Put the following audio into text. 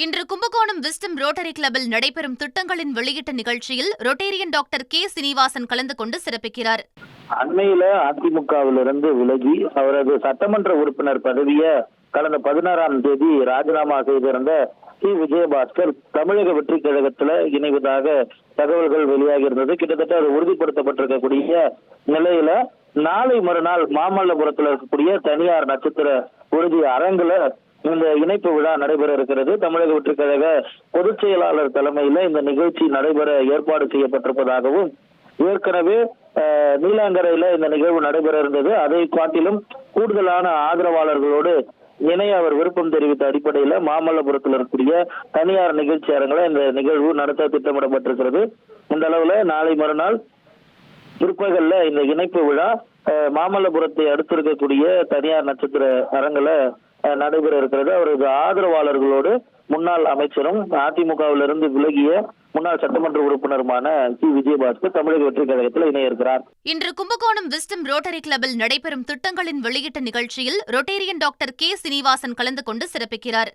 இன்று Kumbakonam wisdom rotary கிளப்பில் நடைபெறும் திட்டங்களின் வெளியிட்ட நிகழ்ச்சியில் ரொட்டேரியன் டாக்டர் கே சீனிவாசன் கலந்து கொண்டு சிறப்பிக்கிறார். அண்மையில அதிமுகவிலிருந்து விலகி அவரது சட்டமன்ற உறுப்பினர் பதவியை கடந்த 16ஆம் தேதி ராஜினாமா செய்திருந்த சி. விஜயபாஸ்கர் தமிழக வெற்றி கழகத்துல இணைவதாக தகவல்கள் வெளியாகி இருந்தது. கிட்டத்தட்ட அது உறுதிப்படுத்தப்பட்டிருக்கக்கூடிய நிலையில நாளை மறுநாள் மாமல்லபுரத்தில் இருக்கக்கூடிய தனியார் நட்சத்திர உறுதி அரங்குல இந்த இணைப்பு விழா நடைபெற இருக்கிறது. தமிழக வெற்றி கழக பொதுச் செயலாளர் தலைமையில இந்த நிகழ்ச்சி நடைபெற ஏற்பாடு செய்யப்பட்டிருப்பதாகவும், ஏற்கனவே நீலாங்கரையில இந்த நிகழ்வு நடைபெற இருந்தது. அதை காட்டிலும் கூடுதலான ஆதரவாளர்களோடு இணைய அவர் விருப்பம் தெரிவித்த அடிப்படையில மாமல்லபுரத்தில் இருக்கக்கூடிய தனியார் நிகழ்ச்சி அரங்கில இந்த நிகழ்வு நடத்த திட்டமிடப்பட்டிருக்கிறது. இந்த அளவுல நாளை மறுநாள் பிற்பகல்ல இந்த இணைப்பு விழா மாமல்லபுரத்தை அடுத்து இருக்கக்கூடிய தனியார் நட்சத்திர அரங்கில நடைபெற இருக்கிறது. அவரது ஆதரவாளர்களோடு முன்னாள் அமைச்சரும் அதிமுகவிலிருந்து விலகிய முன்னாள் சட்டமன்ற உறுப்பினருமான சி. விஜயபாஸ்கர் தமிழக வெற்றி கழகத்தில் இணைய இருக்கிறார். இன்று கும்பகோணம் விஸ்டம் ரோட்டரி கிளப்பில் நடைபெறும் திட்டங்களின் வெளியிட்ட நிகழ்ச்சியில் ரொட்டேரியன் டாக்டர் கே சீனிவாசன் கலந்து கொண்டு சிறப்பிக்கிறார்.